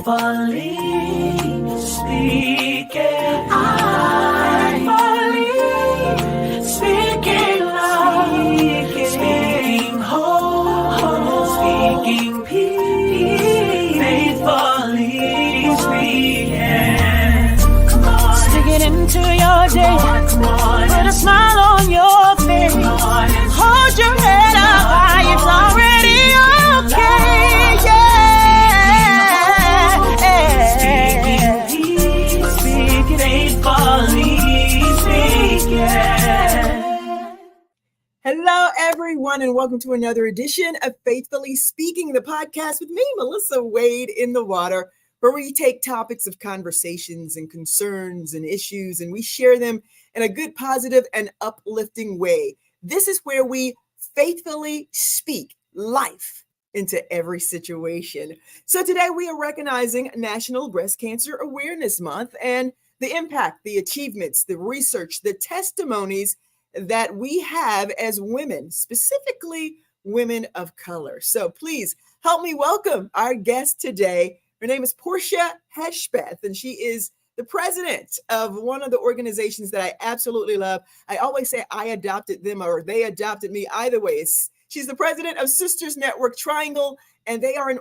Faithfully speaking, I speaking love, speaking hope, speaking peace, faithfully speaking. Come on, stick it into your day. Come on, put a smile on your face. Come on, hold your head up high. It's already okay. Hello, everyone, and welcome to another edition of Faithfully Speaking, the podcast with me, Melissa Wade, in the water, where we take topics of conversations and concerns and issues, and we share them in a good, positive, and uplifting way. This is where we faithfully speak life into every situation. So today we are recognizing National Breast Cancer Awareness Month and the impact, the achievements, the research, the testimonies that we have as women, specifically women of color. So please help me welcome our guest today. Her name is Portia Hedgepeth, and she is the president of one of the organizations that I absolutely love. I always say I adopted them or they adopted me. Either way, she's the president of Sisters Network Triangle, and they are an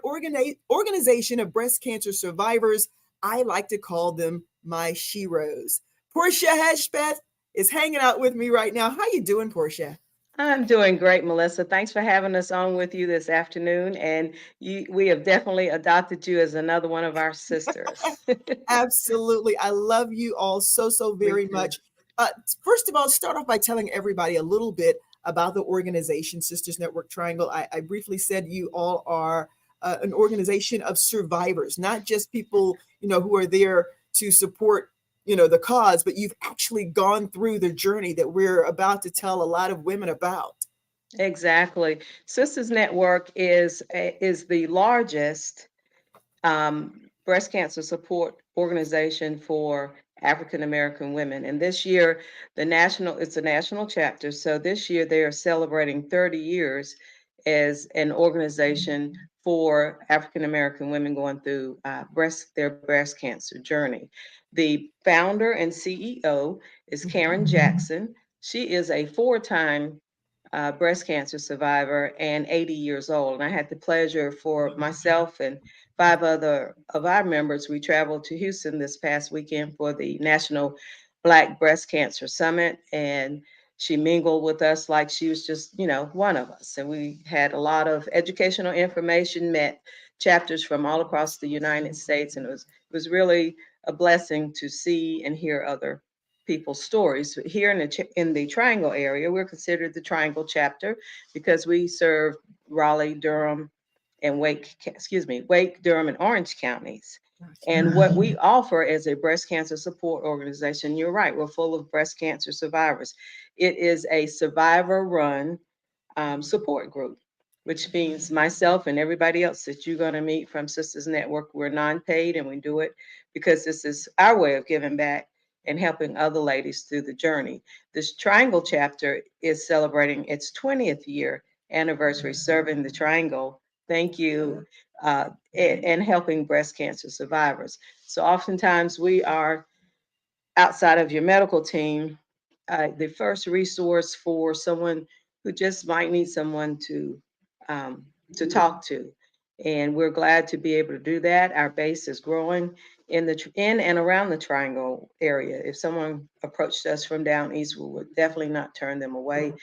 organization of breast cancer survivors. I like to call them my sheroes. Portia Hedgepeth is hanging out with me right now. How you doing, Portia? I'm doing great, Melissa. Thanks for having us on with you this afternoon. And we have definitely adopted you as another one of our sisters. Absolutely. I love you all so very much. First of all, start off by telling everybody a little bit about the organization, Sisters Network Triangle. I briefly said you all are an organization of survivors, not just people, who are there to support the cause, but you've actually gone through the journey that we're about to tell a lot of women about. Exactly. Sisters Network is the largest breast cancer support organization for African American women. And this year, it's a national chapter. So this year they are celebrating 30 years as an organization for African American women going through their breast cancer journey. The founder and CEO is Karen Jackson. She is a 4-time breast cancer survivor and 80 years old. And I had the pleasure for myself and 5 other of our members. We traveled to Houston this past weekend for the National Black Breast Cancer Summit. And she mingled with us like she was just, one of us. And we had a lot of educational information, met chapters from all across the United States. And it was really a blessing to see and hear other people's stories. Here in the Triangle area, we're considered the Triangle chapter because we serve Raleigh, Durham, and Wake, Durham, and Orange counties. And what we offer as a breast cancer support organization, you're right, we're full of breast cancer survivors. It is a survivor-run support group, which means myself and everybody else that you're going to meet from Sisters Network, we're non-paid, and we do it because this is our way of giving back and helping other ladies through the journey. This Triangle chapter is celebrating its 20th year anniversary serving the Triangle. Thank you. And helping breast cancer survivors. So oftentimes we are, outside of your medical team, the first resource for someone who just might need someone to talk to. And we're glad to be able to do that. Our base is growing in and around the Triangle area. If someone approached us from down east, we would definitely not turn them away,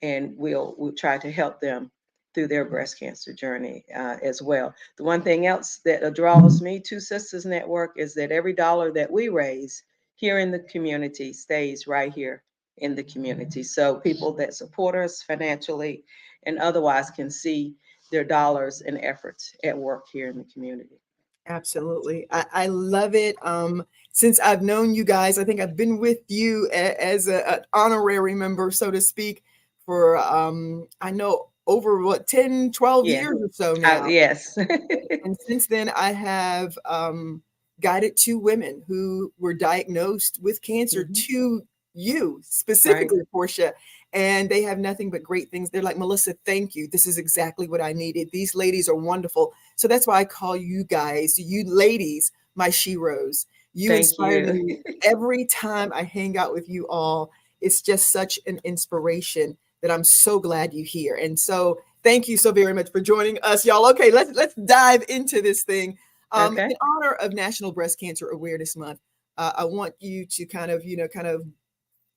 and we'll try to help them through their breast cancer journey as well. The one thing else that draws me to Sisters Network is that every dollar that we raise here in the community stays right here in the community. So people that support us financially and otherwise can see their dollars and efforts at work here in the community. Absolutely. I love it. Since I've known you guys, I think I've been with you as an honorary member, so to speak, for, I know, over 10, 12 years or so now. Yes. And since then, I have guided 2 women who were diagnosed with cancer to you, specifically, right, Portia. and they have nothing but great things. They're like, Melissa, thank you. This is exactly what I needed. These ladies are wonderful. So that's why I call you guys, you ladies, my sheroes. You Thank inspire you. me every time I hang out with you all. It's just such an inspiration that I'm so glad you're here. And so thank you so very much for joining us, y'all. Okay, let's dive into this thing. Okay. In honor of National Breast Cancer Awareness Month, I want you to kind of,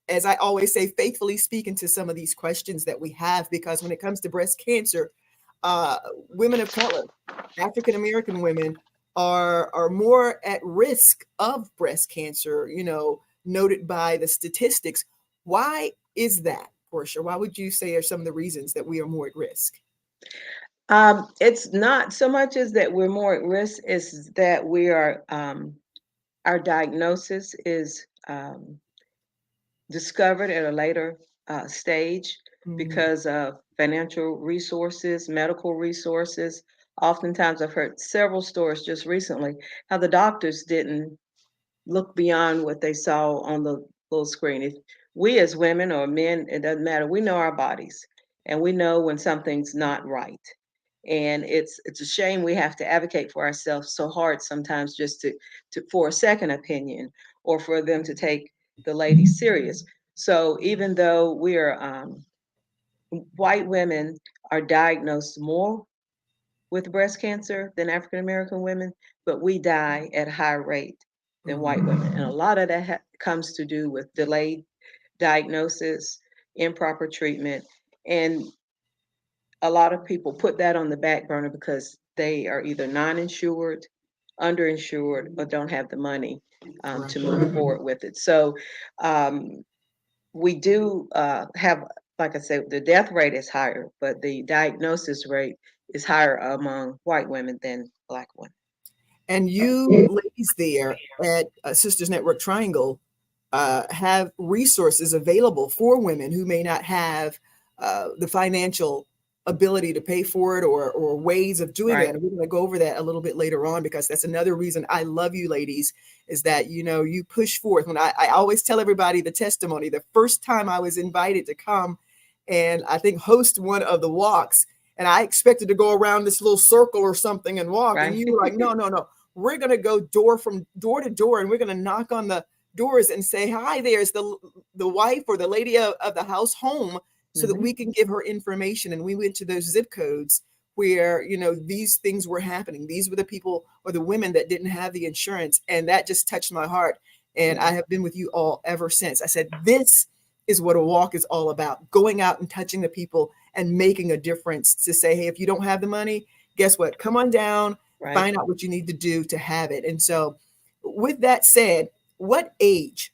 as I always say, faithfully speak into some of these questions that we have, because when it comes to breast cancer, uh, women of color, African American women are more at risk of breast cancer, noted by the statistics. Why is that, Portia? Why would you say are some of the reasons that we are more at risk? It's not so much as that we're more at risk, is that we are, our diagnosis is discovered at a later stage Mm, because of financial resources, medical resources. Oftentimes, I've heard several stories just recently how the doctors didn't look beyond what they saw on the little screen. If we as women or men, it doesn't matter, we know our bodies and we know when something's not right. And it's a shame we have to advocate for ourselves so hard sometimes just to for a second opinion or for them to take the lady serious. So even though we are white women are diagnosed more with breast cancer than African American women, but we die at a higher rate than white women. And a lot of that comes to do with delayed diagnosis, improper treatment, and a lot of people put that on the back burner because they are either non-insured, underinsured, or don't have the money right. to move forward with it. So um, we do have, like I said, the death rate is higher, but the diagnosis rate is higher among white women than Black women. And you ladies there at Sisters Network Triangle have resources available for women who may not have the financial ability to pay for it, or ways of doing that. Right, And we're going to go over that a little bit later on, because that's another reason I love you ladies, is that, you push forth. When I always tell everybody the testimony, the first time I was invited to come and I think host one of the walks, and I expected to go around this little circle or something and walk. And right, you were like, no, no, no. We're going to go door from door to door, and we're going to knock on the doors and say, hi, there's the wife or the lady of the house home, so that hmm we can give her information. And we went to those zip codes where, these things were happening. These were the people or the women that didn't have the insurance. And that just touched my heart. And yeah, I have been with you all ever since. I said, this is what a walk is all about: going out and touching the people and making a difference, to say, hey, if you don't have the money, guess what? Come on down, right. find out what you need to do to have it. And so, with that said, what age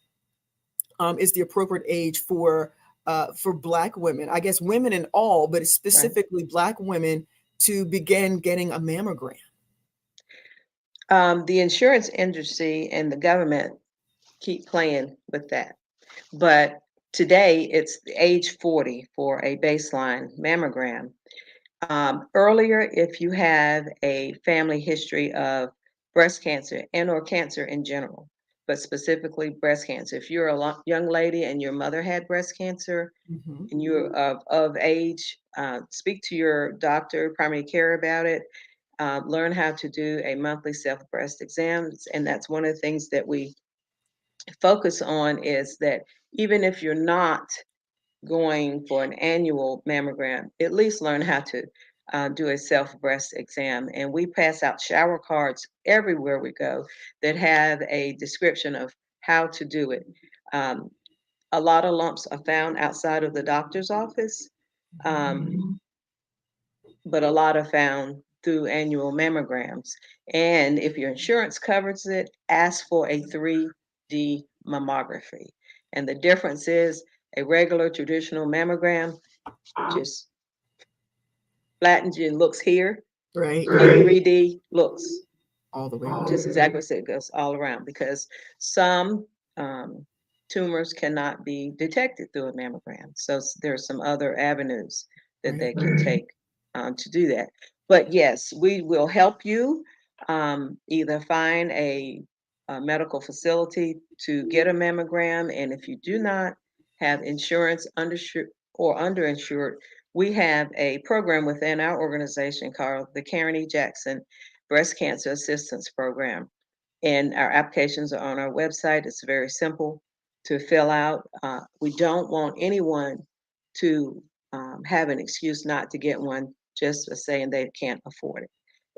is the appropriate age for Black women? I guess women in all, but Right. specifically Black women, to begin getting a mammogram. The insurance industry and the government keep playing with that. But today it's age 40 for a baseline mammogram. Earlier, if you have a family history of breast cancer and or cancer in general, but specifically breast cancer, if you're a young lady and your mother had breast cancer Mhm. and you're of age, speak to your doctor, primary care about it. Learn how to do a monthly self breast exams, and that's one of the things that we focus on is that even if you're not going for an annual mammogram, at least learn how to do a self breast exam. And we pass out shower cards everywhere we go that have a description of how to do it. Um, a lot of lumps are found outside of the doctor's office, um, but a lot are found through annual mammograms. And if your insurance covers it, ask for a 3D mammography. And the difference is a regular traditional mammogram just flattens you and looks here. Right. A 3D looks All the way just around. exactly what it goes all around because some um, tumors cannot be detected through a mammogram. So there are some other avenues that Right. they can take to do that. But yes, we will help you either find a medical facility to get a mammogram. And if you do not have insurance, undershirt, or underinsured, we have a program within our organization called the Karen E. Jackson Breast Cancer Assistance Program. And our applications are on our website. It's very simple to fill out. We don't want anyone to have an excuse not to get one just for saying they can't afford it.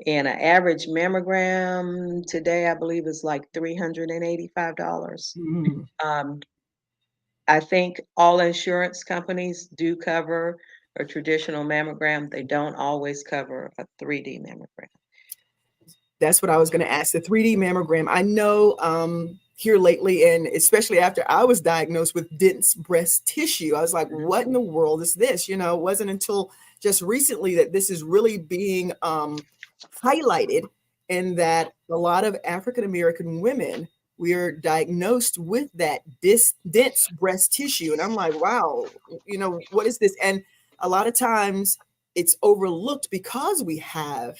And an average mammogram today, I believe, is like $385. Mhm. Um, I think all insurance companies do cover a traditional mammogram. They don't always cover a 3D mammogram. That's what I was going to ask. The 3D mammogram. I know here lately, and especially after I was diagnosed with dense breast tissue, I was like, Mhm. what in the world is this? You know, it wasn't until just recently that this is really being highlighted, and that a lot of African American women, we are diagnosed with that dense breast tissue. And I'm like, wow, you know, what is this? And a lot of times it's overlooked because we have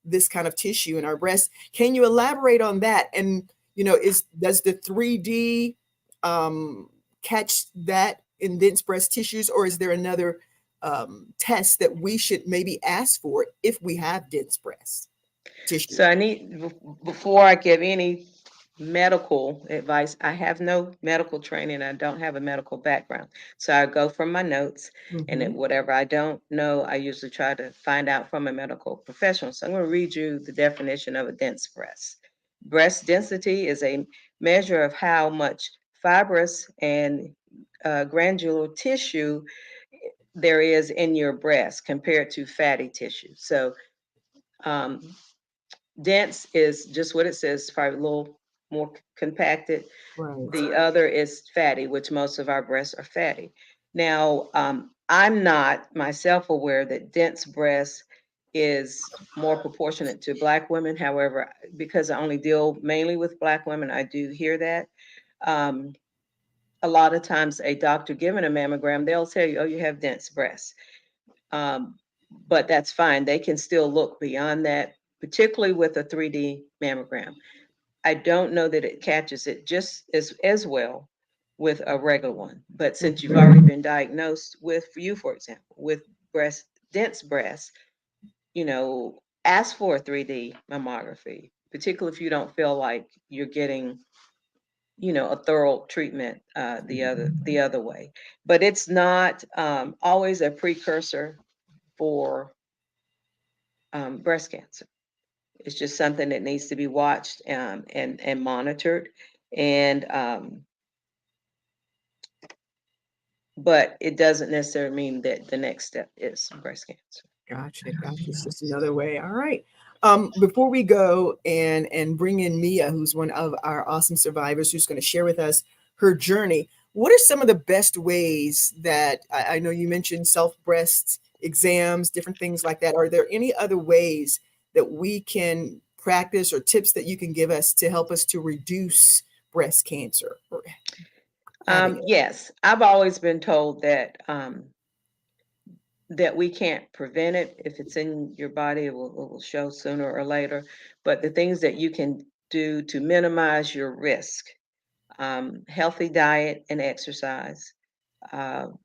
this kind of tissue in our breast. Can you elaborate on that? And you know, does the 3D catch that in dense breast tissues, or is there another test that we should maybe ask for if we have dense breast tissue? So I need, before I give any medical advice, I have no medical training. I don't have a medical background. So I go from my notes, and Hmm. whatever I don't know, I usually try to find out from a medical professional. So I'm going to read you the definition of a dense breast. Breast density is a measure of how much fibrous and granular tissue there is in your breast compared to fatty tissue. So um, dense is just what it says, probably a little more compacted. Right. The other is fatty, which most of our breasts are fatty. Now, I'm not myself aware that dense breast is more proportionate to Black women. However, because I only deal mainly with Black women, I do hear that. Um, a lot of times, a doctor giving a mammogram, they'll tell you, "Oh, you have dense breasts." Um, but that's fine. They can still look beyond that, particularly with a 3D mammogram. I don't know that it catches it just as well with a regular one. But since you've already been diagnosed with, for you, for example, with dense breast, ask for a 3D mammography, particularly if you don't feel like you're getting, a thorough treatment the other way. But it's not always a precursor for breast cancer. It's just something that needs to be watched and monitored. And but it doesn't necessarily mean that the next step is breast cancer. Gotcha, gotcha. It's just another way. All right. Before we go and bring in Mia, who's one of our awesome survivors, who's going to share with us her journey, what are some of the best ways that I know you mentioned self breast exams, different things like that? Are there any other ways that we can practice, or tips that you can give us to help us to reduce breast cancer or having it? Yes, I've always been told that we can't prevent it. If it's in your body, it will show sooner or later. But the things that you can do to minimize your risk, healthy diet and exercise.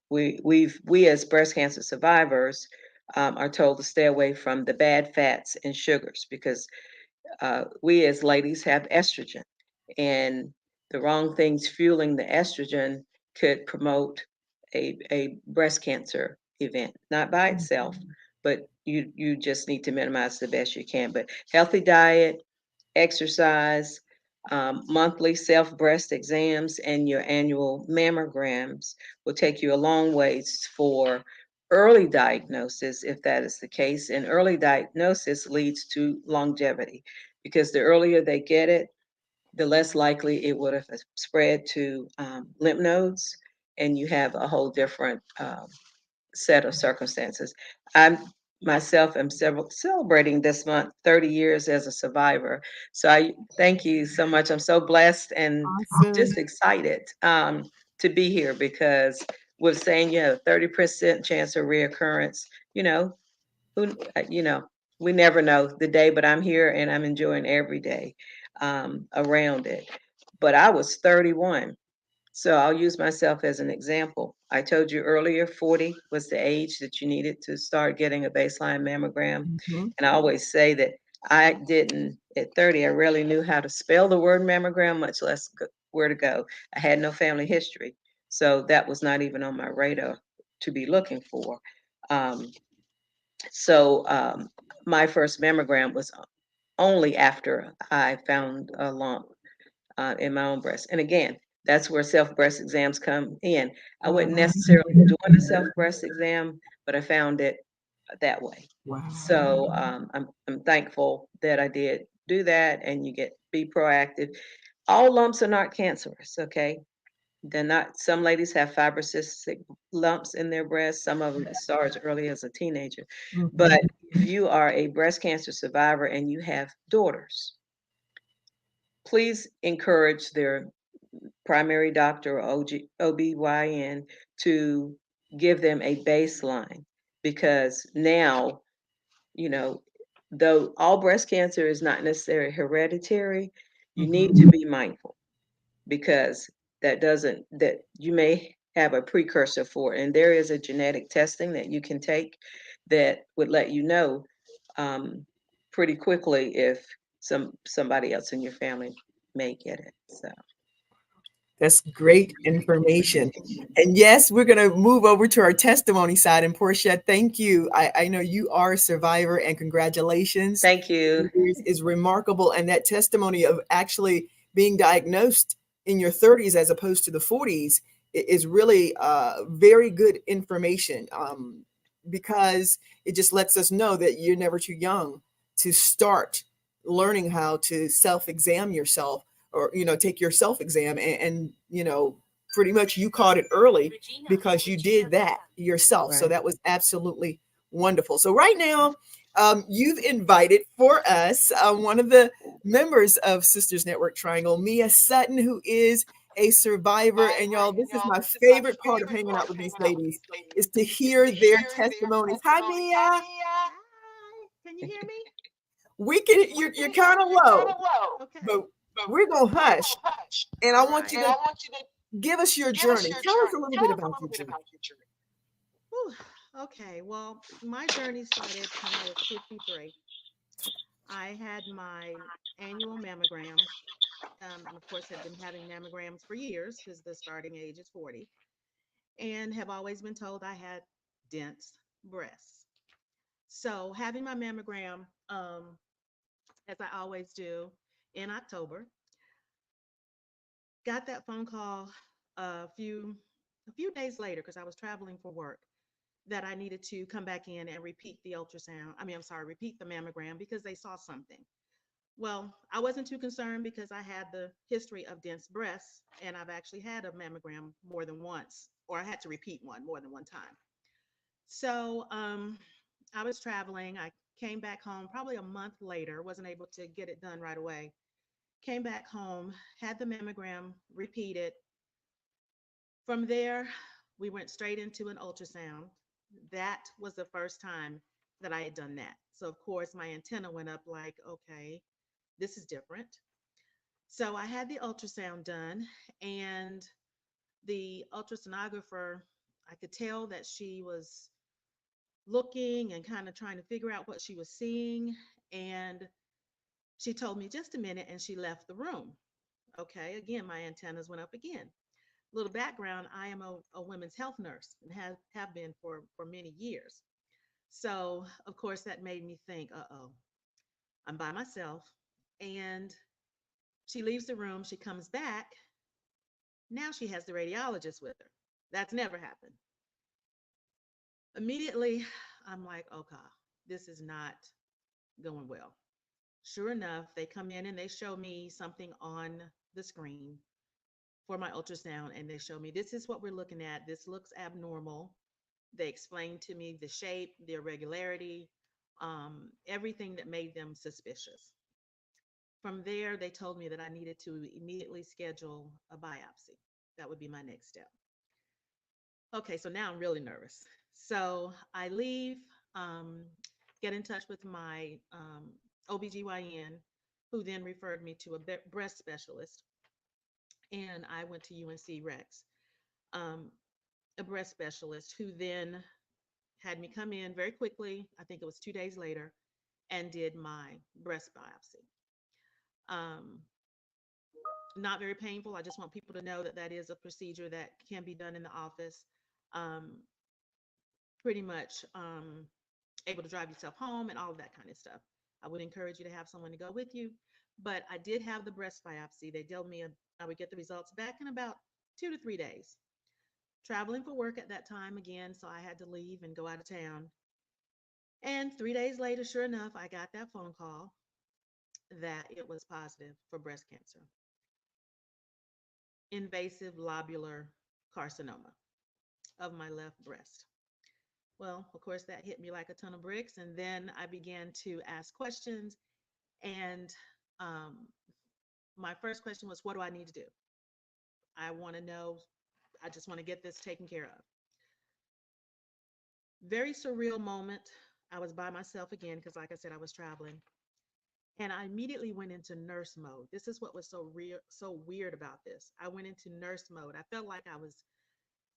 We as breast cancer survivors are told to stay away from the bad fats and sugars, because we as ladies have estrogen, and the wrong things fueling the estrogen could promote a breast cancer event, not by itself, but you just need to minimize the best you can. But healthy diet, exercise, monthly self breast exams, and your annual mammograms will take you a long ways for early diagnosis, if that is the case. And early diagnosis leads to longevity, because the earlier they get it, the less likely it would have spread to lymph nodes, and you have a whole different set of circumstances. I'm myself am celebrating this month 30 years as a survivor. So I thank you so much. I'm so blessed and Awesome. just excited to be here, because with saying you have a 30% chance of reoccurrence, who, we never know the day, but I'm here and I'm enjoying every day around it. But I was 31 So I'll use myself as an example. I told you earlier, 40 was the age that you needed to start getting a baseline mammogram. Mhm. And I always say that I didn't, at 30, I rarely knew how to spell the word mammogram, much less where to go. I had no family history. So that was not even on my radar to be looking for. Um, so my first mammogram was only after I found a lump in my own breast. And again, that's where self breast exams come in. I wasn't Wow. necessarily doing a self breast exam, but I found it that way. Wow. So I'm thankful that I did do that, and you get be proactive. All lumps are not cancerous, okay? They're not. Some ladies have fibrocystic lumps in their breast. Some of them it starts early as a teenager. Mhm. But if you are a breast cancer survivor and you have daughters, please encourage their primary doctor or OBYN to give them a baseline, because now, you know, though all breast cancer is not necessarily hereditary, you need to Mhm. be mindful, because that you may have a precursor for it. And there is a genetic testing that you can take that would let you know um, pretty quickly if somebody else in your family may get it. So That's great information. And yes, we're going to move over to our testimony side. And Portia, thank you. I know you are a survivor, and congratulations. thank you. Is remarkable. And that testimony of actually being diagnosed in your 30s as opposed to the 40s is really very good information, because it just lets us know that you're never too young to start learning how to self-exam yourself, or take your self-exam, and pretty much you caught it early because you did that yourself. So Right. that was absolutely wonderful. So right now, you've invited for us one of the members of Sisters Network Triangle, Mia Sutton, who is a survivor. And y'all, this is my favorite part of hanging out with these ladies, is to hear their testimonies. Hi, Mia. Hi, can you hear me? We can. You're kind of low, Okay. but we're gonna hush, and I All want you right. to give us your journey. Tell us a little bit about your journey. Whew. Okay. Well, my journey started when I was 53. I had my annual mammograms, and of course, had been having mammograms for years because the starting age is 40, and have always been told I had dense breasts. So, having my mammogram, as I always do, in October, got that phone call a few days later because I was traveling for work, that I needed to come back in and repeat the ultrasound. I mean, I'm sorry, repeat the mammogram because they saw something. Well, I wasn't too concerned because I had the history of dense breasts, and I've actually had a mammogram more than once, or I had to repeat one more than one time. So I was traveling. I came back home probably a month later, wasn't able to get it done right away. Came back home, had the mammogram repeated. From there, we went straight into an ultrasound. That was the first time that I had done that. So, of course, my antenna went up like, okay, this is different. So, I had the ultrasound done, and the ultrasonographer, I could tell that she was looking and kind of trying to figure out what she was seeing. And she told me just a minute, and she left the room. Okay, again, my antennas went up again. Little background, I am a women's health nurse and have been for many years. So, of course, that made me think, uh-oh, I'm by myself. And she leaves the room, she comes back. Now she has the radiologist with her. That's never happened. Immediately, I'm like, okay, this is not going well. Sure enough, they come in and they show me something on the screen for my ultrasound, and they show me this is what we're looking at. This looks abnormal. They explained to me the shape, the irregularity, everything that made them suspicious. From there, they told me that I needed to immediately schedule a biopsy. That would be my next step. Okay, so now I'm really nervous. So I leave, um, get in touch with my OBGYN, who then referred me to a breast specialist. and I went to UNC Rex, um, a breast specialist who then had me come in very quickly. I think it was 2 days later, and did my breast biopsy. Um, Not very painful. I just want people to know that that is a procedure that can be done in the office. Um, Pretty much able to drive yourself home and all of that kind of stuff. I would encourage you to have someone to go with you. But I did have the breast biopsy. They told me I would get the results back in about 2 to 3 days. Traveling for work at that time again, so I had to leave and go out of town. And 3 days later, sure enough, I got that phone call that it was positive for breast cancer, invasive lobular carcinoma of my left breast. Well, of course, that hit me like a ton of bricks. And then I began to ask questions. And um, my first question was, what do I need to do? I want to know, I just want to get this taken care of. Very surreal moment. I was by myself again because, like I said, I was traveling. And I immediately went into nurse mode. This is what was so real, so weird about this. I went into nurse mode. I felt like I was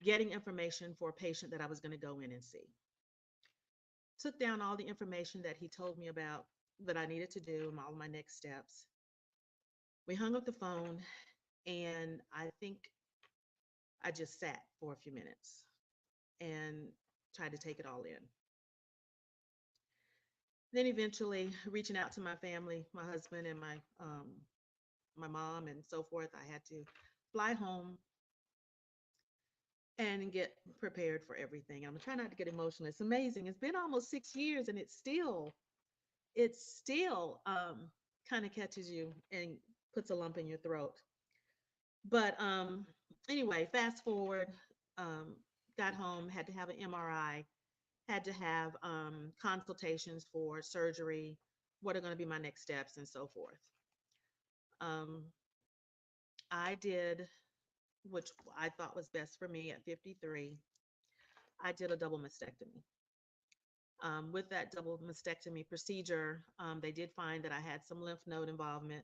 getting information for a patient that I was going to go in and see. Took down all the information that he told me about that I needed to do and all my next steps. We hung up the phone, and I think I just sat for a few minutes and tried to take it all in. Then eventually reaching out to my family, my husband and my mom and so forth, I had to fly home and get prepared for everything. I'm trying not to get emotional. It's amazing. It's been almost 6 years, and it's still kind of catches you and puts a lump in your throat. But anyway, fast forward, um, got home, had to have an MRI, had to have consultations for surgery, what are going to be my next steps, and so forth. Um, I did, which I thought was best for me at 53, I did a double mastectomy. With that double mastectomy procedure, they did find that I had some lymph node involvement.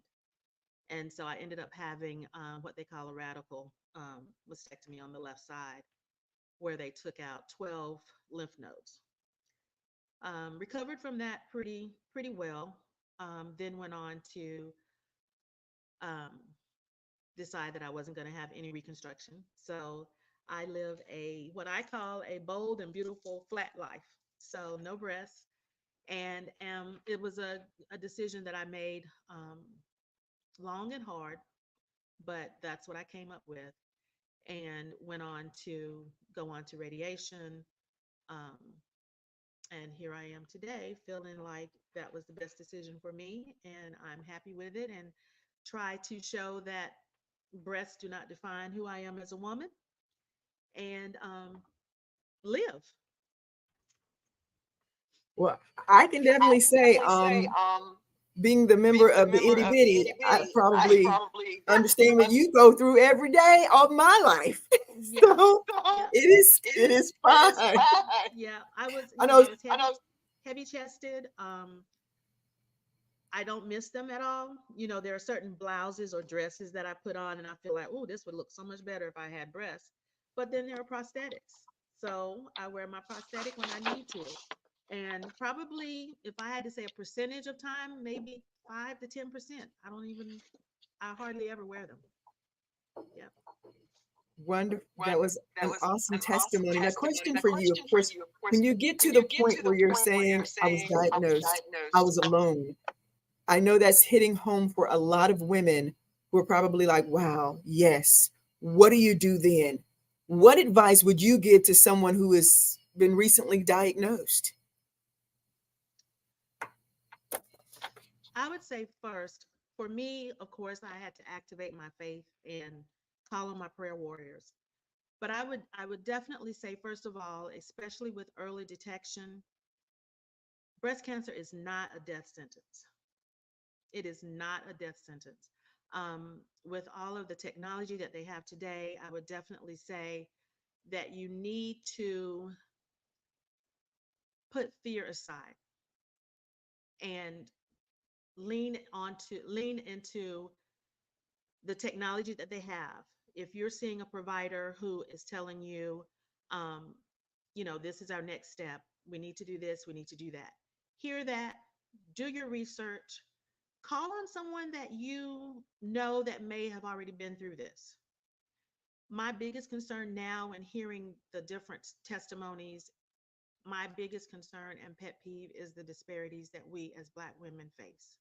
And so I ended up having what they call a radical mastectomy on the left side, where they took out 12 lymph nodes. Recovered from that pretty well. Then went on to um, decide that I wasn't going to have any reconstruction. So I live a what I call a bold and beautiful flat life. So no breasts, and it was a decision that I made long and hard, but that's what I came up with, and went on to go on to radiation. Um, and here I am today, feeling like that was the best decision for me, and I'm happy with it. And try to show that breasts do not define who I am as a woman, and live. Well, I can definitely say, being the member of the itty bitty, I probably understand what you go through every day of my life. Yeah, So yeah, it is fine. yeah. I was, I know. I was heavy chested. I don't miss them at all. There are certain blouses or dresses that I put on and I feel like, oh, this would look so much better if I had breasts. But then there are prosthetics. So I wear my prosthetic when I need to. And probably if I had to say a percentage of time, maybe 5 to 10%. I hardly ever wear them. Yeah. Wonderful. That was an awesome testimony. Now, question for you, of course, when you get to the point where you're saying, I was diagnosed, I was alone, I know that's hitting home for a lot of women who are probably like, wow, yes. What do you do then? What advice would you give to someone who has been recently diagnosed? I would say first, for me, of course, I had to activate my faith and call on my prayer warriors. But I would definitely say, first of all, especially with early detection, breast cancer is not a death sentence. It is not a death sentence. With all of the technology that they have today, I would definitely say that you need to put fear aside and lean into the technology that they have. If you're seeing a provider who is telling you, um, this is our next step, we need to do this, we need to do that. Hear that, do your research, call on someone that you know that may have already been through this. My biggest concern now, in hearing the different testimonies, my biggest concern and pet peeve is the disparities that we as Black women face.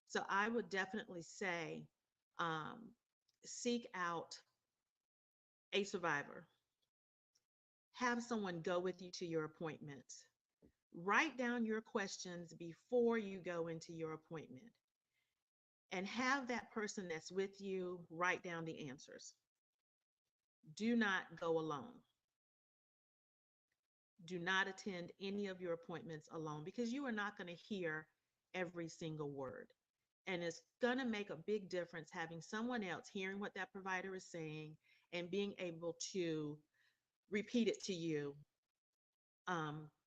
So I would definitely say, um, seek out a survivor, have someone go with you to your appointments, write down your questions before you go into your appointment, and have that person that's with you write down the answers. Do not go alone. Do not attend any of your appointments alone, because you are not going to hear every single word. And it's going to make a big difference having someone else hearing what that provider is saying and being able to repeat it to you,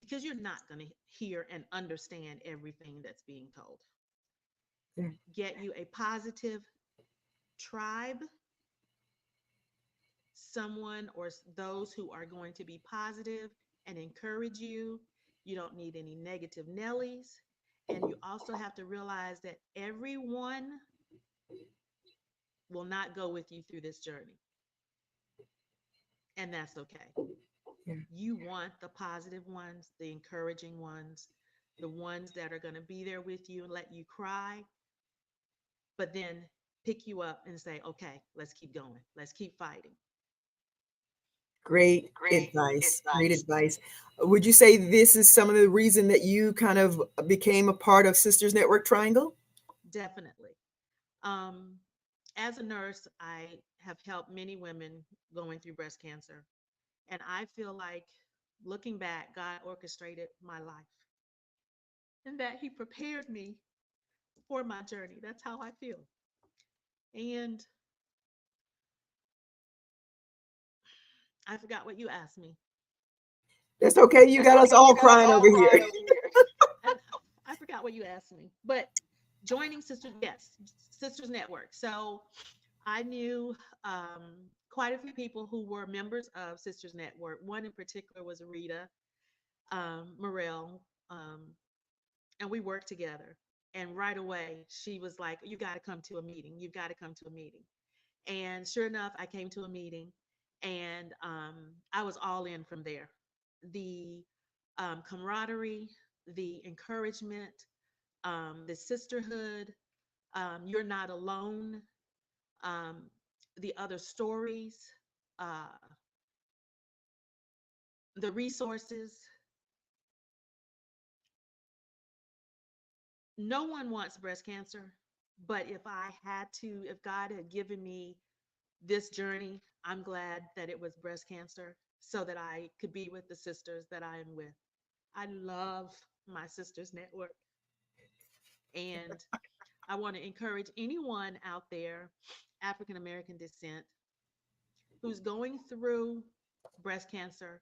because you're not going to hear and understand everything that's being told. Yeah. Get you a positive tribe, someone or those who are going to be positive and encourage you. You don't need any negative Nellies. And you also have to realize that everyone will not go with you through this journey. And that's okay. Yeah. You want the positive ones, the encouraging ones, the ones that are going to be there with you and let you cry, but then pick you up and say, okay, let's keep going. Let's keep fighting. Great advice. Great advice. Would you say this is some of the reason that you kind of became a part of Sisters Network Triangle? Definitely. Um, as a nurse, I have helped many women going through breast cancer. And I feel like, looking back, God orchestrated my life and that He prepared me for my journey. That's how I feel. And I forgot what you asked me. That's okay. You got us all crying over here. I, I forgot what you asked me. But joining Sisters, yes, Sisters Network. So I knew quite a few people who were members of Sisters Network. One in particular was Rita Morel, and we worked together. And right away, she was like, "You got to come to a meeting. You've got to come to a meeting." And sure enough, I came to a meeting, and I was all in from there. The camaraderie, the encouragement, the sisterhood, you're not alone, um, the other stories, uh, the resources. No one wants breast cancer, but if God had given me this journey, I'm glad that it was breast cancer so that I could be with the sisters that I am with. I love my Sisters Network. And I want to encourage anyone out there, African American descent, who's going through breast cancer,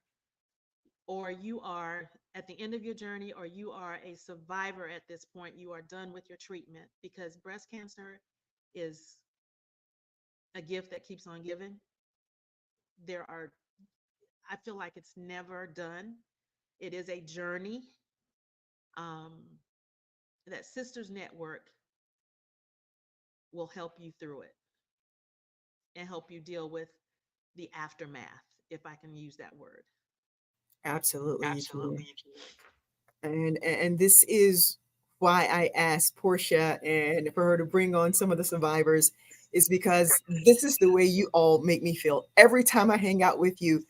or you are at the end of your journey, or you are a survivor at this point, you are done with your treatment, because breast cancer is a gift that keeps on giving. There are, I feel like it's never done. It is a journey. Um, that Sisters Network will help you through it and help you deal with the aftermath, if I can use that word. Absolutely, you can. Absolutely. And this is why I asked Portia and for her to bring on some of the survivors, is because this is the way you all make me feel every time I hang out with you.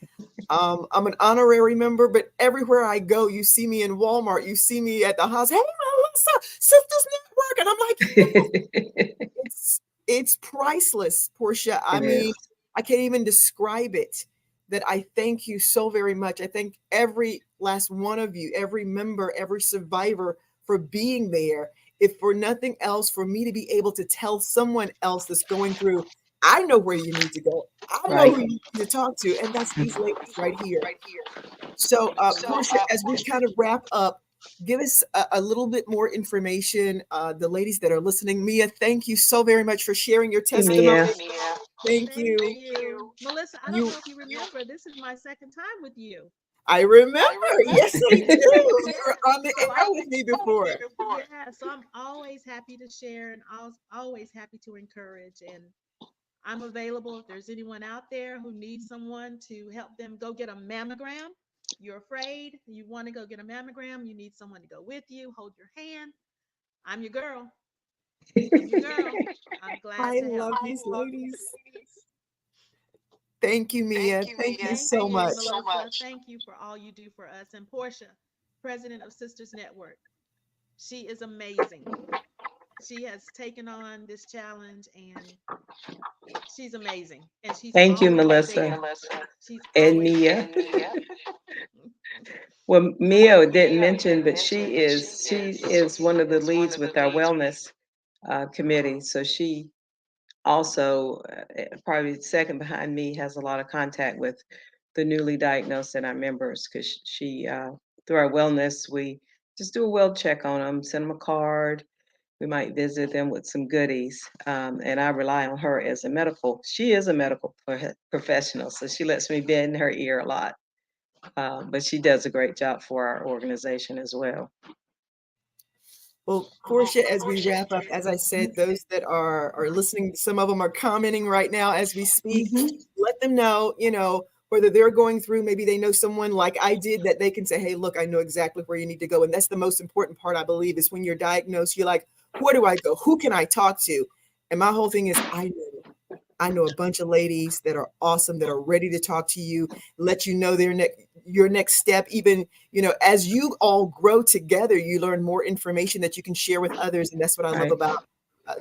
I'm an honorary member, but everywhere I go, you see me in Walmart, you see me at the hospital. Hey, Melissa, Sisters Network, and I'm like, it's priceless, Portia. I mean, I can't even describe it. That I thank you so very much. I thank every last one of you, every member, every survivor for being there. If for nothing else, for me to be able to tell someone else that's going through, I know where you need to go. I know who you need to talk to, and that's these ladies right here. So, Portia, as we kind of wrap up, give us a little bit more information. The ladies that are listening, Mia, thank you so very much for sharing your Thank you, testimony. Mia. Thank Thank you. you. Melissa, I don't You, know if you remember, this is my second time with you. I remember. Yes, I do. You were on the So air with me before. yeah, so I'm always happy to share and always happy to encourage. And I'm available if there's anyone out there who needs someone to help them go get a mammogram. You're afraid, you want to go get a mammogram, you need someone to go with you, hold your hand. I'm your girl. I'm your girl. I'm glad I to help love you. these ladies. Thank you, Mia. Thank you Thank so you, much. Melissa. Thank you for all you do for us. And Portia, president of Sisters Network, she is amazing. She has taken on this challenge and she's amazing. And she's Thank you, always Melissa there. She's and always Mia. there. Well, Mia didn't mention, but she is one of the leads with our wellness committee. So she also, probably second behind me, has a lot of contact with the newly diagnosed and our members because she, through our wellness, we just do a well check on them, send them a card. We might visit them with some goodies. And I rely on her as she is a medical professional. So she lets me bend in her ear a lot. But she does a great job for our organization as well. Well, Portia, as we wrap up, as I said, those that are listening, some of them are commenting right now as we speak. Mhm. Let them know, whether they're going through, maybe they know someone like I did that they can say, hey, look, I know exactly where you need to go. And that's the most important part, I believe, is when you're diagnosed, you're like, where do I go? Who can I talk to? And my whole thing is, I know a bunch of ladies that are awesome, that are ready to talk to you, let you know your next step. Even, as you all grow together, you learn more information that you can share with others. And that's what I love Right. about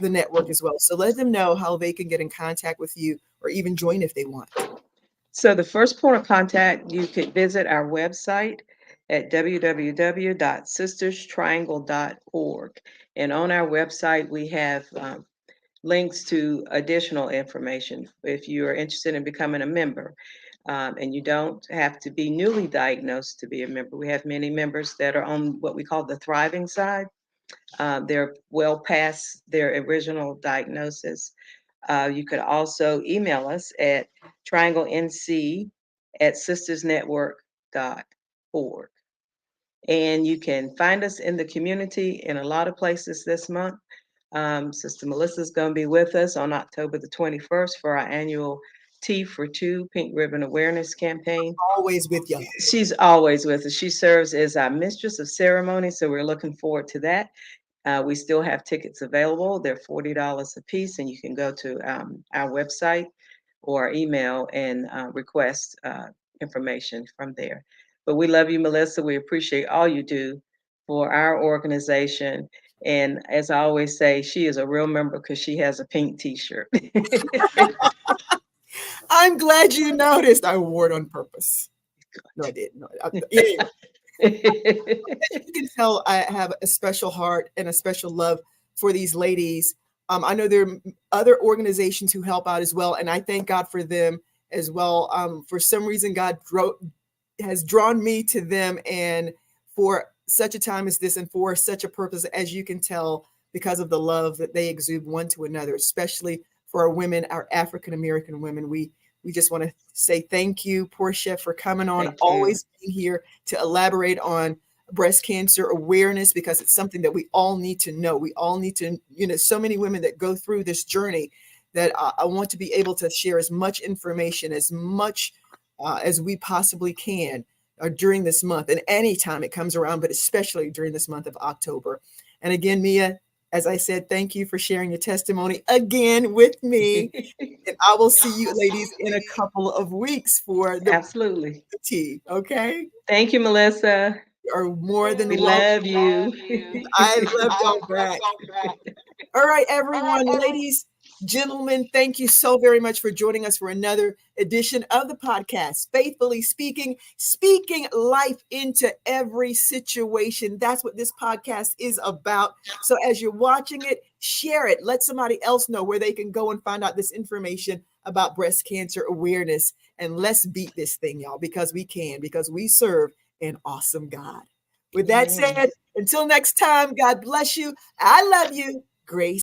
the network as well. So let them know how they can get in contact with you or even join if they want. So the first point of contact, you could visit our website at www.sisterstriangle.org. And on our website, we have links to additional information if you are interested in becoming a member. And you don't have to be newly diagnosed to be a member. We have many members that are on what we call the thriving side. They're well past their original diagnosis. You could also email us at trianglenc@sistersnetwork.org. And you can find us in the community in a lot of places this month. Sister Melissa's going to be with us on October the 21st for our annual Tea for Two Pink Ribbon Awareness Campaign. Always with y'all. She's always with us. She serves as our mistress of ceremony, so we're looking forward to that. We still have tickets available. They're $40 a piece, and you can go to our website or email and request information from there. But we love you, Melissa. We appreciate all you do for our organization. And as I always say, she is a real member because she has a pink T-shirt. I'm glad you noticed. I wore it on purpose. No, I didn't. No, anyway. You can tell I have a special heart and a special love for these ladies. I know there are other organizations who help out as well, and I thank God for them as well. For some reason, God has drawn me to them, and for such a time as this, and for such a purpose, as you can tell, because of the love that they exude one to another, especially for our women, our African American women. We just want to say thank you, Portia, for coming on, Thank you. always being here to elaborate on breast cancer awareness, because it's something that we all need to know. We all need to, so many women that go through this journey that I want to be able to share as much information, as much as we possibly can during this month and anytime it comes around, but especially during this month of October. And again, Mia, as I said, thank you for sharing your testimony again with me. And I will see you ladies in a couple of weeks for the Absolutely. tea. Okay. Thank you, Melissa. You are more than We welcome. love you. I love y'all back. All right, everyone, ladies, gentlemen, thank you so very much for joining us for another edition of the podcast, Faithfully Speaking, speaking life into every situation. That's what this podcast is about. So as you're watching it, share it. Let somebody else know where they can go and find out this information about breast cancer awareness. And let's beat this thing, y'all, because we can, because we serve an awesome God. With that Amen. said, until next time, God bless you. I love you. Grace